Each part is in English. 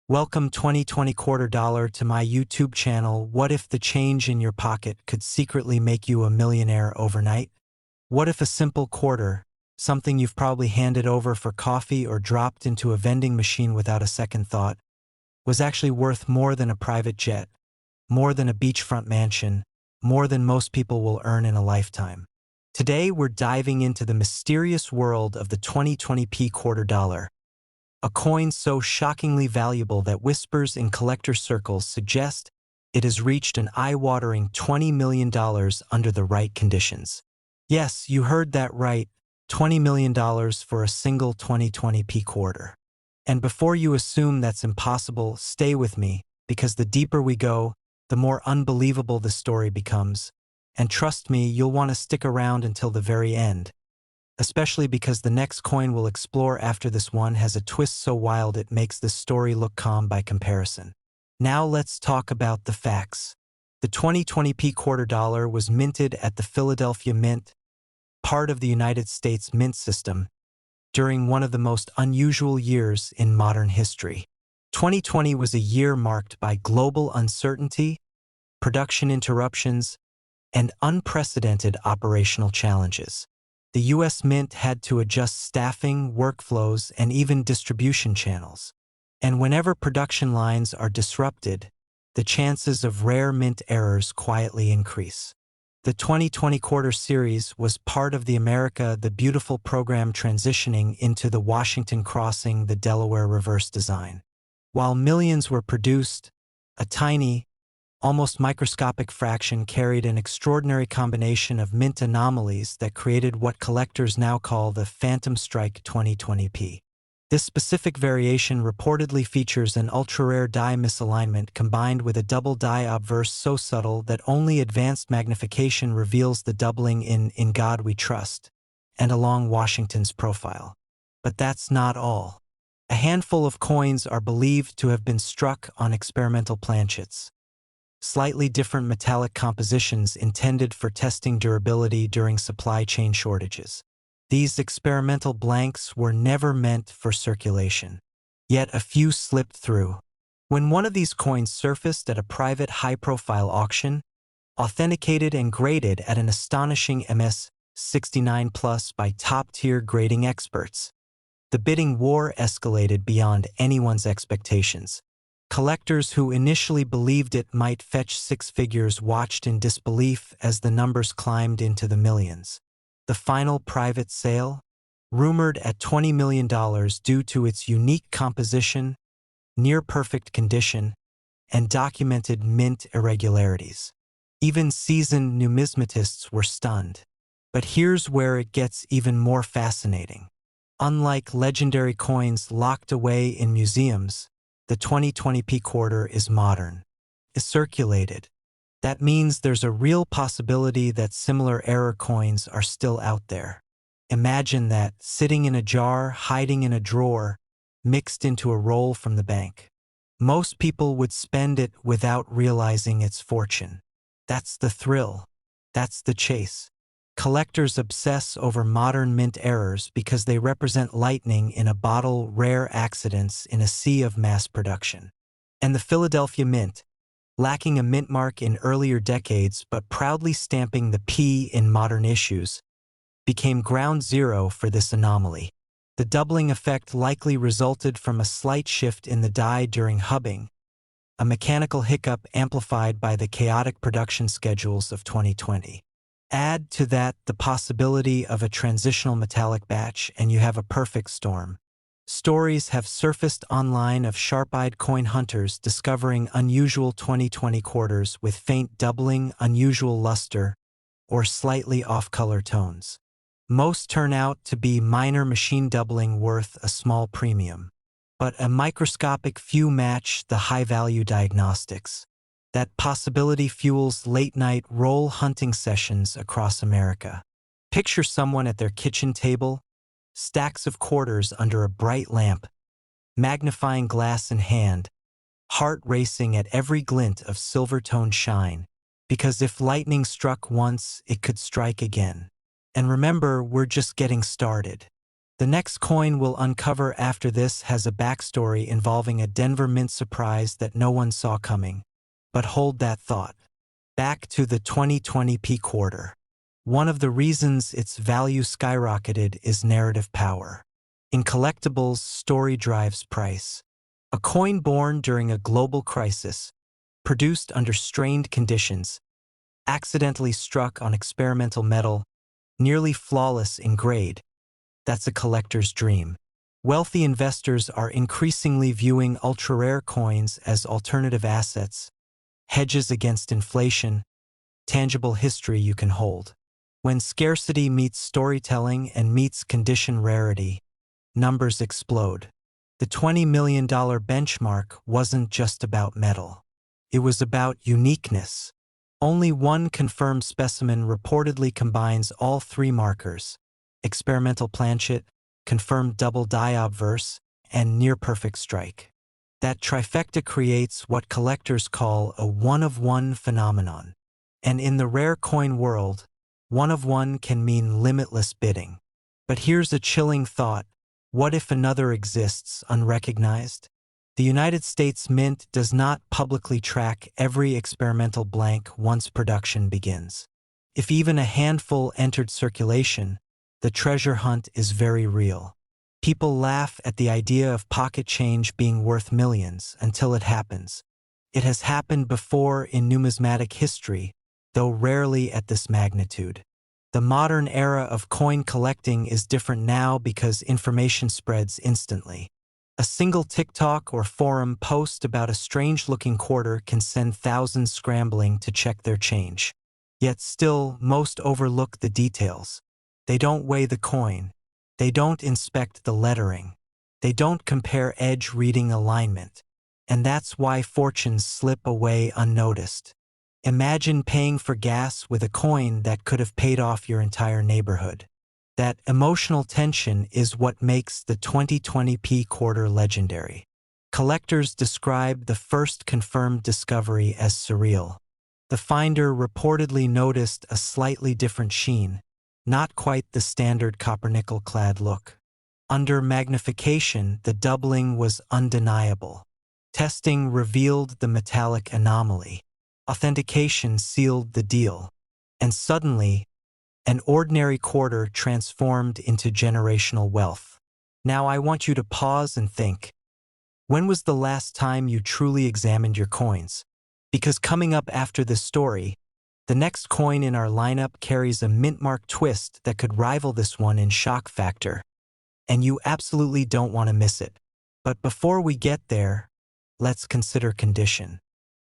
Welcome 2020 quarter dollar to my YouTube channel. What if the change in your pocket could secretly make you a millionaire overnight? What if a simple quarter, something you've probably handed over for coffee or dropped into a vending machine without a second thought, was actually worth more than a private jet, more than a beachfront mansion, more than most people will earn in a lifetime? Today we're diving into the mysterious world of the 2020p quarter dollar. A coin so shockingly valuable that whispers in collector circles suggest it has reached an eye-watering $20 million under the right conditions. Yes, you heard that right, $20 million for a single 2020p quarter. And before you assume that's impossible, stay with me, because the deeper we go, the more unbelievable the story becomes. And trust me, you'll want to stick around until the very end. Especially because the next coin we'll explore after this one has a twist so wild it makes this story look calm by comparison. Now let's talk about the facts. The 2020p quarter dollar was minted at the Philadelphia Mint, part of the United States mint system, during one of the most unusual years in modern history. 2020 was a year marked by global uncertainty, production interruptions, and unprecedented operational challenges. The U.S. Mint had to adjust staffing, workflows, and even distribution channels. And whenever production lines are disrupted, the chances of rare mint errors quietly increase. The 2020 quarter series was part of the America the Beautiful program transitioning into the Washington Crossing the Delaware reverse design. While millions were produced, a tiny, almost microscopic fraction carried an extraordinary combination of mint anomalies that created what collectors now call the Phantom Strike 2020p. This specific variation reportedly features an ultra-rare die misalignment combined with a double die obverse so subtle that only advanced magnification reveals the doubling in God We Trust and along Washington's profile. But that's not all. A handful of coins are believed to have been struck on experimental planchets. Slightly different metallic compositions intended for testing durability during supply chain shortages. These experimental blanks were never meant for circulation. Yet a few slipped through. When one of these coins surfaced at a private high-profile auction, authenticated and graded at an astonishing MS-69+ by top-tier grading experts, the bidding war escalated beyond anyone's expectations. Collectors who initially believed it might fetch six figures watched in disbelief as the numbers climbed into the millions. The final private sale, rumored at $20 million due to its unique composition, near-perfect condition, and documented mint irregularities. Even seasoned numismatists were stunned. But here's where it gets even more fascinating. Unlike legendary coins locked away in museums, the 2020p quarter is modern. It's circulated. That means there's a real possibility that similar error coins are still out there. Imagine that, sitting in a jar, hiding in a drawer, mixed into a roll from the bank. Most people would spend it without realizing its fortune. That's the thrill. That's the chase. Collectors obsess over modern mint errors because they represent lightning in a bottle, rare accidents in a sea of mass production. And the Philadelphia Mint, lacking a mint mark in earlier decades but proudly stamping the P in modern issues, became ground zero for this anomaly. The doubling effect likely resulted from a slight shift in the die during hubbing, a mechanical hiccup amplified by the chaotic production schedules of 2020. Add to that the possibility of a transitional metallic batch and you have a perfect storm. Stories have surfaced online of sharp-eyed coin hunters discovering unusual 2020 quarters with faint doubling, unusual luster, or slightly off-color tones. Most turn out to be minor machine doubling worth a small premium. But a microscopic few match the high-value diagnostics. That possibility fuels late-night roll hunting sessions across America. Picture someone at their kitchen table, stacks of quarters under a bright lamp, magnifying glass in hand, heart racing at every glint of silver-toned shine, because if lightning struck once, it could strike again. And remember, we're just getting started. The next coin we'll uncover after this has a backstory involving a Denver Mint surprise that no one saw coming. But hold that thought. Back to the 2020 P quarter. One of the reasons its value skyrocketed is narrative power. In collectibles, story drives price. A coin born during a global crisis, produced under strained conditions, accidentally struck on experimental metal, nearly flawless in grade. That's a collector's dream. Wealthy investors are increasingly viewing ultra-rare coins as alternative assets, hedges against inflation, tangible history you can hold. When scarcity meets storytelling and meets condition rarity, numbers explode. The $20 million benchmark wasn't just about metal. It was about uniqueness. Only one confirmed specimen reportedly combines all three markers: experimental planchet, confirmed double die obverse, and near-perfect strike. That trifecta creates what collectors call a one-of-one phenomenon. And in the rare coin world, one-of-one can mean limitless bidding. But here's a chilling thought. What if another exists unrecognized? The United States Mint does not publicly track every experimental blank once production begins. If even a handful entered circulation, the treasure hunt is very real. People laugh at the idea of pocket change being worth millions until it happens. It has happened before in numismatic history, though rarely at this magnitude. The modern era of coin collecting is different now because information spreads instantly. A single TikTok or forum post about a strange-looking quarter can send thousands scrambling to check their change. Yet still, most overlook the details. They don't weigh the coin. They don't inspect the lettering. They don't compare edge reading alignment. And that's why fortunes slip away unnoticed. Imagine paying for gas with a coin that could have paid off your entire neighborhood. That emotional tension is what makes the 2020 P quarter legendary. Collectors describe the first confirmed discovery as surreal. The finder reportedly noticed a slightly different sheen, not quite the standard copper-nickel-clad look. Under magnification, the doubling was undeniable. Testing revealed the metallic anomaly. Authentication sealed the deal. And suddenly, an ordinary quarter transformed into generational wealth. Now I want you to pause and think. When was the last time you truly examined your coins? Because coming up after this story, the next coin in our lineup carries a mint-mark twist that could rival this one in shock factor. And you absolutely don't want to miss it. But before we get there, let's consider condition.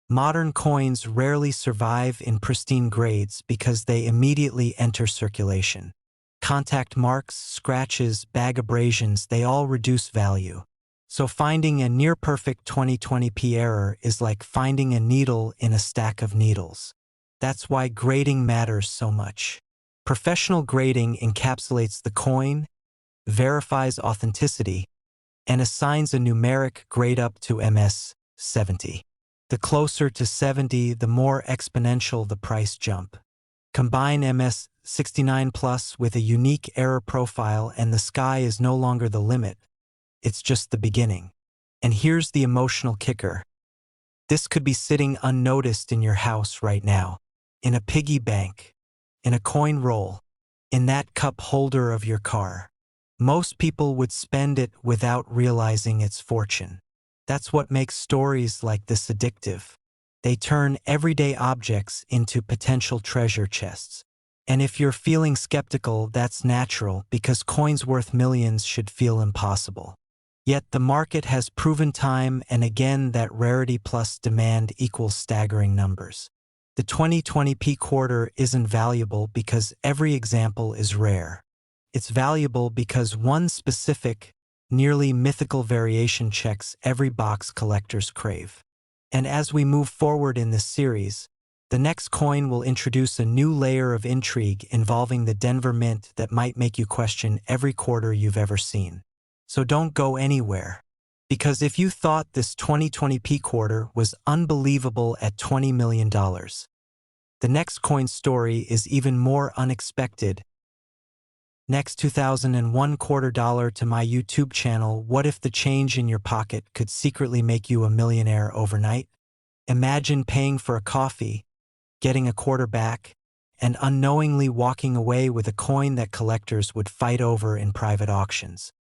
Modern coins rarely survive in pristine grades because they immediately enter circulation. Contact marks, scratches, bag abrasions, they all reduce value. So finding a near-perfect 2020p error is like finding a needle in a stack of needles. That's why grading matters so much. Professional grading encapsulates the coin, verifies authenticity, and assigns a numeric grade up to MS 70. The closer to 70, the more exponential the price jump. Combine MS 69 Plus with a unique error profile and the sky is no longer the limit. It's just the beginning. And here's the emotional kicker. This could be sitting unnoticed in your house right now, in a piggy bank, in a coin roll, in that cup holder of your car. Most people would spend it without realizing its fortune. That's what makes stories like this addictive. They turn everyday objects into potential treasure chests. And if you're feeling skeptical, that's natural because coins worth millions should feel impossible. Yet the market has proven time and again that rarity plus demand equals staggering numbers. The 2020 P quarter isn't valuable because every example is rare. It's valuable because one specific, nearly mythical variation checks every box collectors crave. And as we move forward in this series, the next coin will introduce a new layer of intrigue involving the Denver Mint that might make you question every quarter you've ever seen. So don't go anywhere. Because if you thought this 2020 P quarter was unbelievable at $20 million, the next coin story is even more unexpected Next, 2001 $quarter to my YouTube channel. What if the change in your pocket could secretly make you a millionaire overnight? Imagine paying for a coffee, getting a quarter back, and unknowingly walking away with a coin that collectors would fight over in private auctions.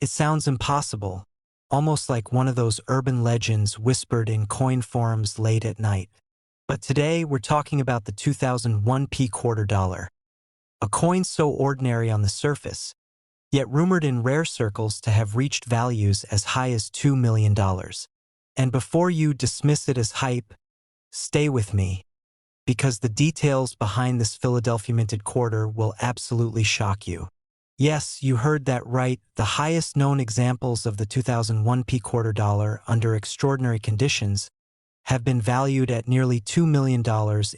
It sounds impossible, almost like one of those urban legends whispered in coin forums late at night. But today we're talking about the 2001 $quarter, a coin so ordinary on the surface, yet rumored in rare circles to have reached values as high as $2 million. And before you dismiss it as hype, stay with me, because the details behind this Philadelphia minted quarter will absolutely shock you. Yes, you heard that right. The highest known examples of the 2001 $quarter under extraordinary conditions have been valued at nearly $2 million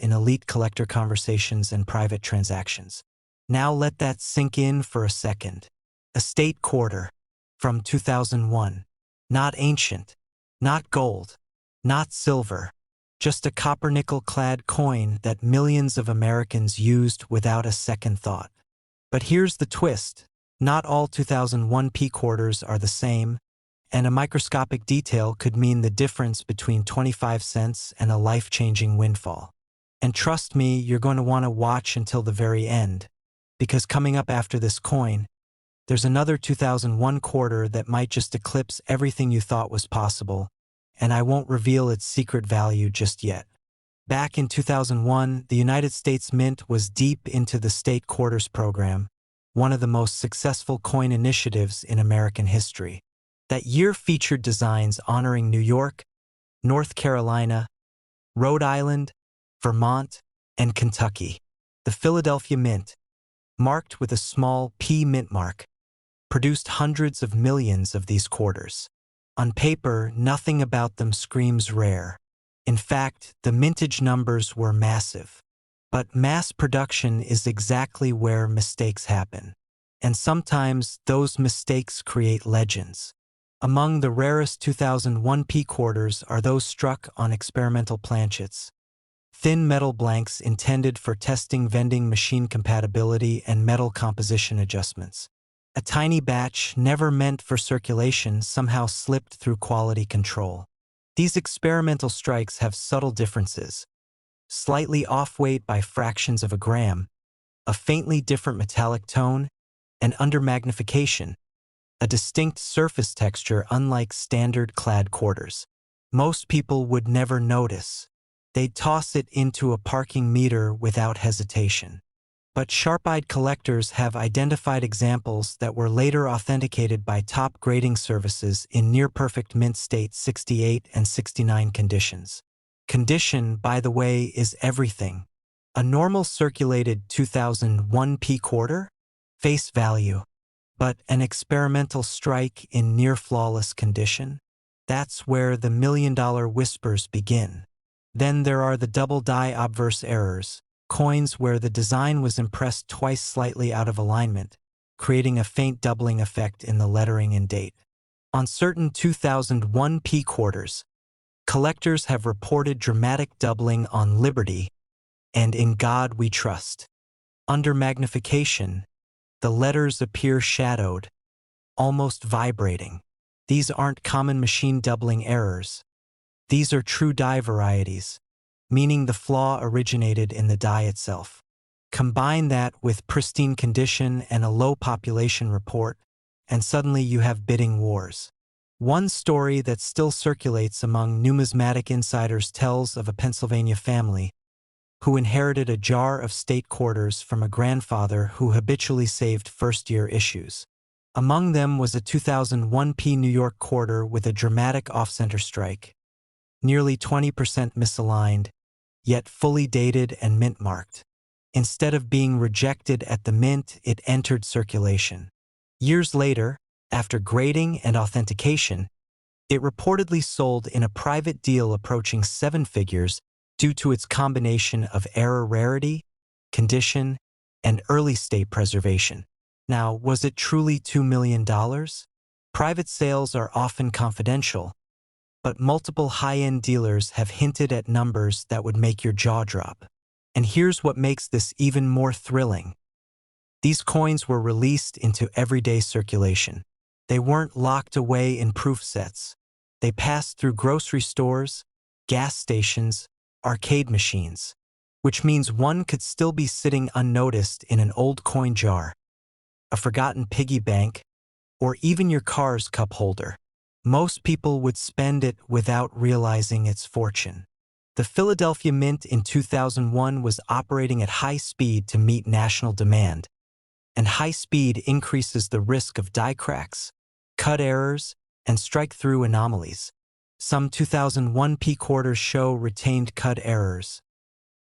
in elite collector conversations and private transactions. Now let that sink in for a second. A state quarter from 2001. Not ancient, not gold, not silver, just a copper-nickel-clad coin that millions of Americans used without a second thought. But here's the twist. Not all 2001 quarters are the same, and a microscopic detail could mean the difference between 25 cents and a life-changing windfall. And trust me, you're going to want to watch until the very end, because coming up after this coin, there's another 2001 quarter that might just eclipse everything you thought was possible, and I won't reveal its secret value just yet. Back in 2001, the United States Mint was deep into the state quarters program, one of the most successful coin initiatives in American history. That year featured designs honoring New York, North Carolina, Rhode Island, Vermont, and Kentucky. The Philadelphia Mint, marked with a small P mint mark, produced hundreds of millions of these quarters. On paper, nothing about them screams rare. In fact, the mintage numbers were massive. But mass production is exactly where mistakes happen. And sometimes those mistakes create legends. Among the rarest 2001 quarters are those struck on experimental planchets, thin metal blanks intended for testing vending machine compatibility and metal composition adjustments. A tiny batch, never meant for circulation, somehow slipped through quality control. These experimental strikes have subtle differences. Slightly off-weight by fractions of a gram, a faintly different metallic tone, and under magnification, a distinct surface texture unlike standard clad quarters. Most people would never notice. They'd toss it into a parking meter without hesitation. But sharp-eyed collectors have identified examples that were later authenticated by top grading services in near-perfect mint state 68 and 69 conditions. Condition, by the way, is everything. A normal circulated 2001 quarter? Face value. But an experimental strike in near-flawless condition? That's where the million-dollar whispers begin. Then there are the double-die obverse errors, coins where the design was impressed twice slightly out of alignment, creating a faint doubling effect in the lettering and date. On certain 2001 quarters, collectors have reported dramatic doubling on Liberty and In God We Trust. Under magnification, the letters appear shadowed, almost vibrating. These aren't common machine doubling errors. These are true die varieties, meaning the flaw originated in the die itself. Combine that with pristine condition and a low population report, and suddenly you have bidding wars. One story that still circulates among numismatic insiders tells of a Pennsylvania family who inherited a jar of state quarters from a grandfather who habitually saved first-year issues. Among them was a 2001 New York quarter with a dramatic off-center strike, nearly 20% misaligned, yet fully dated and mint-marked. Instead of being rejected at the mint, it entered circulation. Years later, after grading and authentication, it reportedly sold in a private deal approaching 7 figures due to its combination of error rarity, condition, and early state preservation. Now, was it truly $2 million? Private sales are often confidential, but multiple high-end dealers have hinted at numbers that would make your jaw drop. And here's what makes this even more thrilling. These coins were released into everyday circulation. They weren't locked away in proof sets. They passed through grocery stores, gas stations, arcade machines, which means one could still be sitting unnoticed in an old coin jar, a forgotten piggy bank, or even your car's cup holder. Most people would spend it without realizing its fortune. The Philadelphia Mint in 2001 was operating at high speed to meet national demand, and high speed increases the risk of die cracks, cut errors, and strike-through anomalies. Some 2001 P quarters show retained cut errors,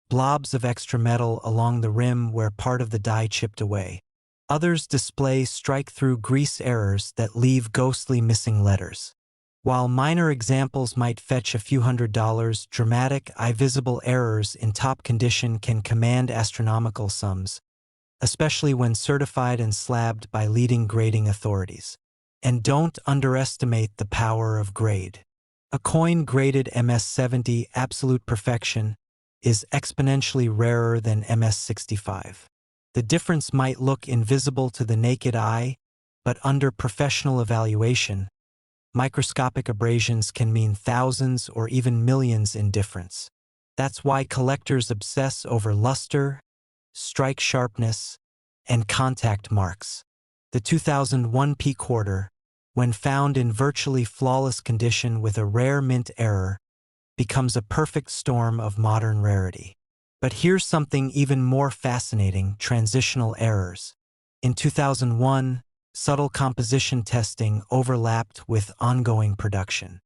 blobs of extra metal along the rim where part of the die chipped away. Others display strike-through grease errors that leave ghostly missing letters. While minor examples might fetch a few $100s, dramatic, visible errors in top condition can command astronomical sums, especially when certified and slabbed by leading grading authorities. And don't underestimate the power of grade. A coin graded MS-70 absolute perfection is exponentially rarer than MS-65. The difference might look invisible to the naked eye, but under professional evaluation, microscopic abrasions can mean thousands or even millions in difference. That's why collectors obsess over luster, strike sharpness, and contact marks. The 2001 P quarter, when found in virtually flawless condition with a rare mint error, becomes a perfect storm of modern rarity. But here's something even more fascinating: transitional errors. In 2001, subtle composition testing overlapped with ongoing production.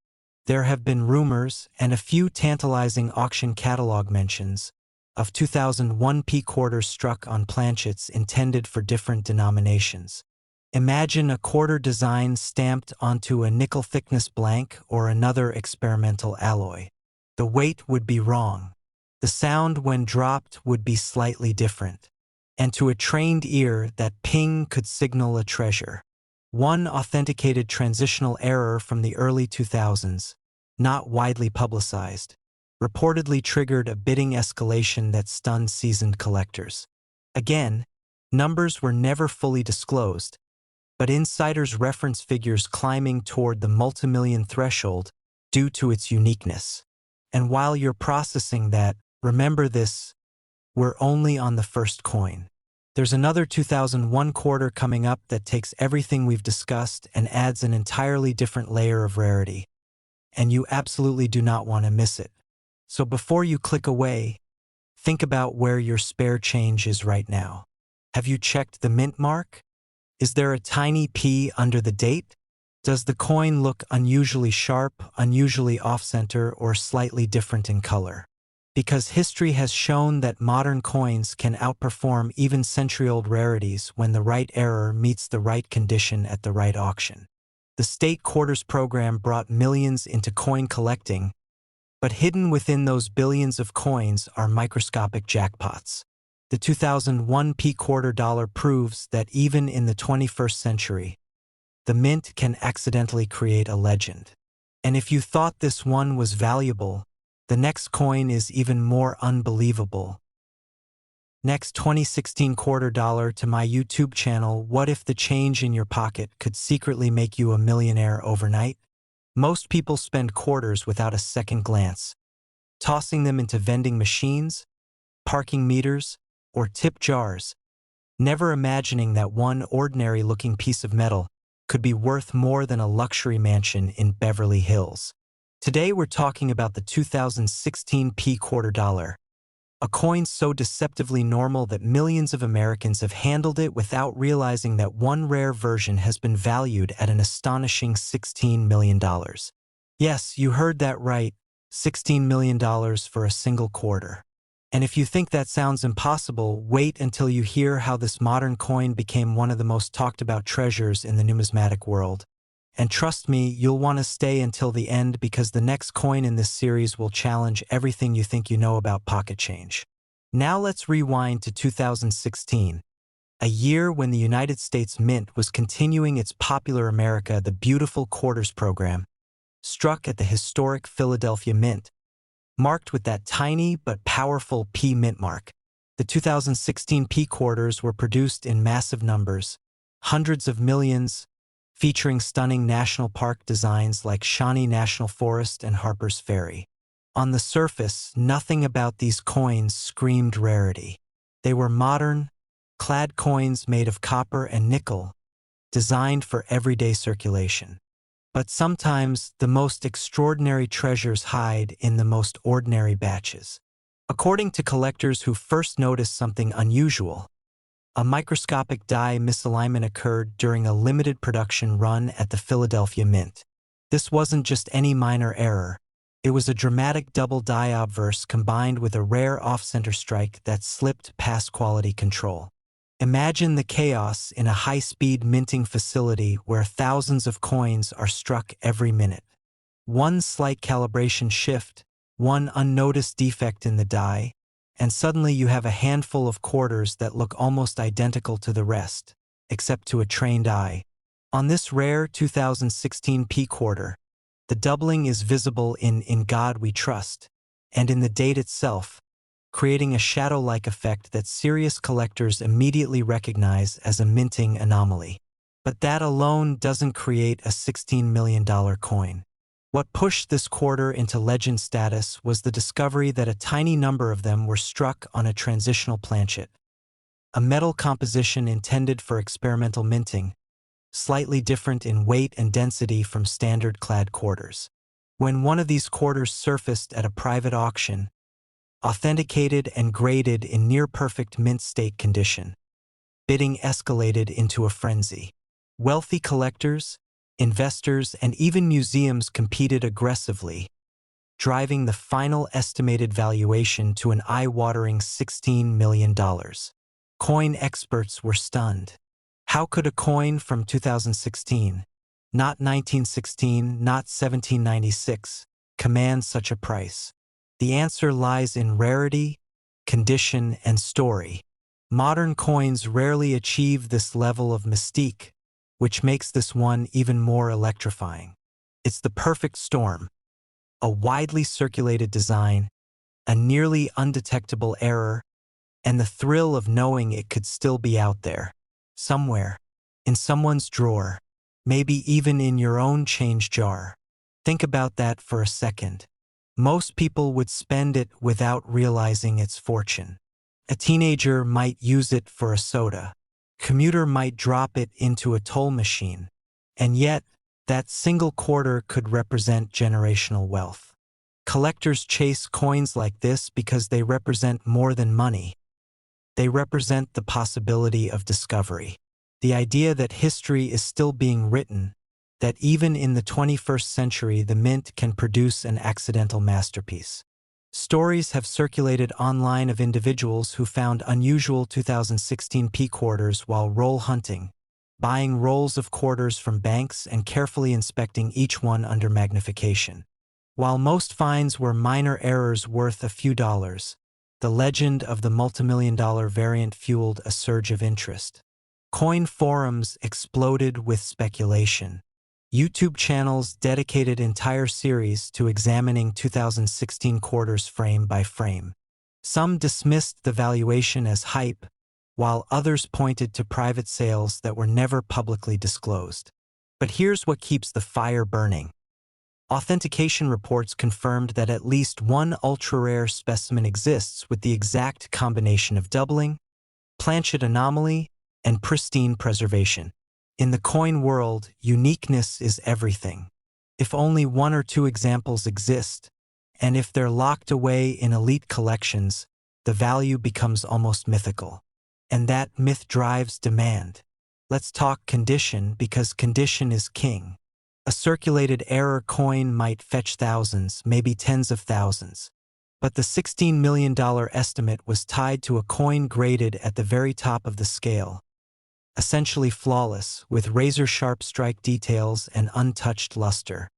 There have been rumors and a few tantalizing auction catalog mentions of 2001 P quarters struck on planchets intended for different denominations. Imagine a quarter design stamped onto a nickel thickness blank or another experimental alloy. The weight would be wrong. The sound when dropped would be slightly different. And to a trained ear, that ping could signal a treasure. One authenticated transitional error from the early 2000s, not widely publicized, reportedly triggered a bidding escalation that stunned seasoned collectors. Again, numbers were never fully disclosed, but insiders reference figures climbing toward the multimillion threshold due to its uniqueness. And while you're processing that, remember this: we're only on the first coin. There's another 2001 quarter coming up that takes everything we've discussed and adds an entirely different layer of rarity. And you absolutely do not want to miss it. So before you click away, think about where your spare change is right now. Have you checked the mint mark? Is there a tiny P under the date? Does the coin look unusually sharp, unusually off-center, or slightly different in color? Because history has shown that modern coins can outperform even century-old rarities when the right error meets the right condition at the right auction. The state quarters program brought millions into coin collecting, but hidden within those billions of coins are microscopic jackpots. The 2001 P quarter dollar proves that even in the 21st century, the mint can accidentally create a legend. And if you thought this one was valuable, the next coin is even more unbelievable. Next, 2016 quarter dollar to my YouTube channel. What if the change in your pocket could secretly make you a millionaire overnight? Most people spend quarters without a second glance, tossing them into vending machines, parking meters, or tip jars, never imagining that one ordinary-looking piece of metal could be worth more than a luxury mansion in Beverly Hills. Today we're talking about the 2016 P quarter dollar, a coin so deceptively normal that millions of Americans have handled it without realizing that one rare version has been valued at an astonishing $16 million. Yes, you heard that right, $16 million for a single quarter. And if you think that sounds impossible, wait until you hear how this modern coin became one of the most talked about treasures in the numismatic world. And trust me, you'll want to stay until the end because the next coin in this series will challenge everything you think you know about pocket change. Now let's rewind to 2016, a year when the United States Mint was continuing its popular America the Beautiful Quarters program, struck at the historic Philadelphia Mint, marked with that tiny but powerful P mint mark. The 2016 P quarters were produced in massive numbers, hundreds of millions, featuring stunning national park designs like Shawnee National Forest and Harper's Ferry. On the surface, nothing about these coins screamed rarity. They were modern, clad coins made of copper and nickel, designed for everyday circulation. But sometimes the most extraordinary treasures hide in the most ordinary batches. According to collectors who first noticed something unusual, a microscopic die misalignment occurred during a limited production run at the Philadelphia Mint. This wasn't just any minor error. It was a dramatic double die obverse combined with a rare off-center strike that slipped past quality control. Imagine the chaos in a high-speed minting facility where thousands of coins are struck every minute. One slight calibration shift, one unnoticed defect in the die, and suddenly you have a handful of quarters that look almost identical to the rest, except to a trained eye. On this rare 2016 P quarter, the doubling is visible in God We Trust, and in the date itself, creating a shadow-like effect that serious collectors immediately recognize as a minting anomaly. But that alone doesn't create a $16 million coin. What pushed this quarter into legend status was the discovery that a tiny number of them were struck on a transitional planchet, a metal composition intended for experimental minting, slightly different in weight and density from standard clad quarters. When one of these quarters surfaced at a private auction, authenticated and graded in near-perfect mint state condition, bidding escalated into a frenzy. Wealthy collectors, investors, and even museums competed aggressively, driving the final estimated valuation to an eye-watering $16 million. Coin experts were stunned. How could a coin from 2016, not 1916, not 1796, command such a price? The answer lies in rarity, condition, and story. Modern coins rarely achieve this level of mystique, which makes this one even more electrifying. It's the perfect storm: a widely circulated design, a nearly undetectable error, and the thrill of knowing it could still be out there, somewhere, in someone's drawer, maybe even in your own change jar. Think about that for a second. Most people would spend it without realizing its fortune. A teenager might use it for a soda. Commuter might drop it into a toll machine. And yet, that single quarter could represent generational wealth. Collectors chase coins like this because they represent more than money. They represent the possibility of discovery. The idea that history is still being written, that even in the 21st century the mint can produce an accidental masterpiece. Stories have circulated online of individuals who found unusual 2016 P quarters while roll hunting, buying rolls of quarters from banks and carefully inspecting each one under magnification. While most finds were minor errors worth a few dollars, the legend of the multimillion-dollar variant fueled a surge of interest. Coin forums exploded with speculation. YouTube channels dedicated entire series to examining 2016 quarters frame by frame. Some dismissed the valuation as hype, while others pointed to private sales that were never publicly disclosed. But here's what keeps the fire burning. Authentication reports confirmed that at least one ultra-rare specimen exists with the exact combination of doubling, planchet anomaly, and pristine preservation. In the coin world, uniqueness is everything. If only one or two examples exist, and if they're locked away in elite collections, the value becomes almost mythical. And that myth drives demand. Let's talk condition, because condition is king. A circulated error coin might fetch thousands, maybe tens of thousands. But the $16 million estimate was tied to a coin graded at the very top of the scale, essentially flawless, with razor-sharp strike details and untouched luster.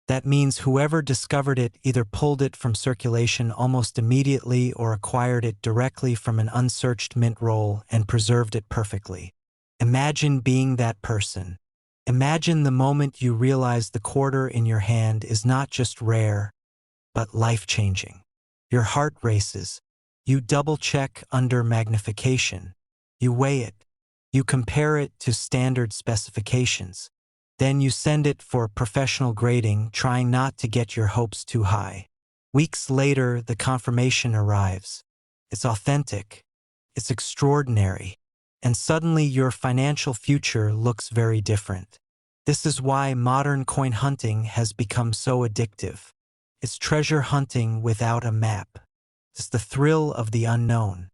That means whoever discovered it either pulled it from circulation almost immediately or acquired it directly from an unsearched mint roll and preserved it perfectly. Imagine being that person. Imagine the moment you realize the quarter in your hand is not just rare, but life-changing. Your heart races. You double-check under magnification. You weigh it. You compare it to standard specifications. Then you send it for professional grading, trying not to get your hopes too high. Weeks later, the confirmation arrives. It's authentic. It's extraordinary. And suddenly your financial future looks very different. This is why modern coin hunting has become so addictive. It's treasure hunting without a map. It's the thrill of the unknown.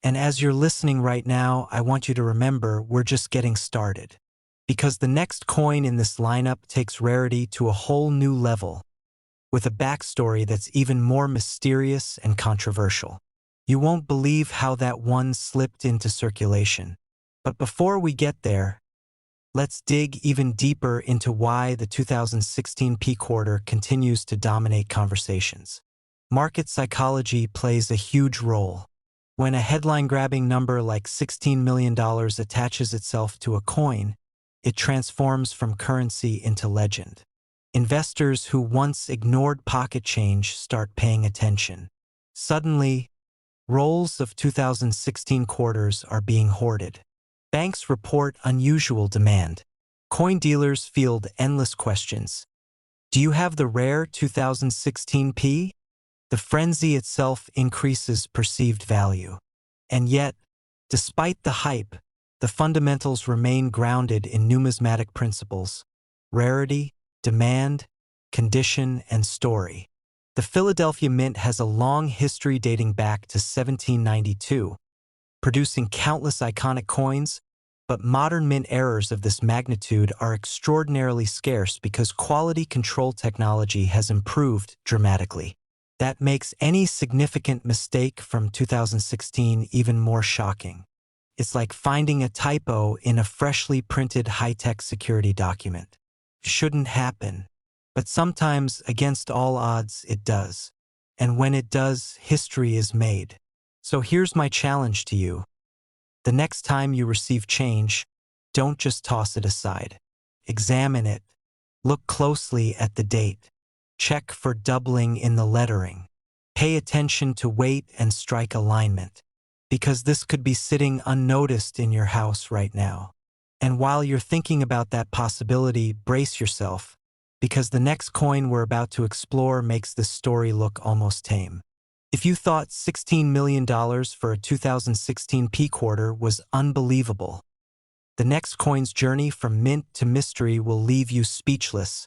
And as you're listening right now, I want you to remember we're just getting started. Because the next coin in this lineup takes rarity to a whole new level, with a backstory that's even more mysterious and controversial. You won't believe how that one slipped into circulation. But before we get there, let's dig even deeper into why the 2016 P quarter continues to dominate conversations. Market psychology plays a huge role. When a headline-grabbing number like $16 million attaches itself to a coin, it transforms from currency into legend. Investors who once ignored pocket change start paying attention. Suddenly, rolls of 2016 quarters are being hoarded. Banks report unusual demand. Coin dealers field endless questions. Do you have the rare 2016 P? The frenzy itself increases perceived value. And yet, despite the hype, the fundamentals remain grounded in numismatic principles: rarity, demand, condition, and story. The Philadelphia Mint has a long history dating back to 1792, producing countless iconic coins, but modern mint errors of this magnitude are extraordinarily scarce because quality control technology has improved dramatically. That makes any significant mistake from 2016 even more shocking. It's like finding a typo in a freshly printed high-tech security document. It shouldn't happen, but sometimes, against all odds, it does. And when it does, history is made. So here's my challenge to you. The next time you receive change, don't just toss it aside. Examine it. Look closely at the date. Check for doubling in the lettering. Pay attention to weight and strike alignment, because this could be sitting unnoticed in your house right now. And while you're thinking about that possibility, brace yourself, because the next coin we're about to explore makes this story look almost tame. If you thought $16 million for a 2016 P quarter was unbelievable, the next coin's journey from mint to mystery will leave you speechless.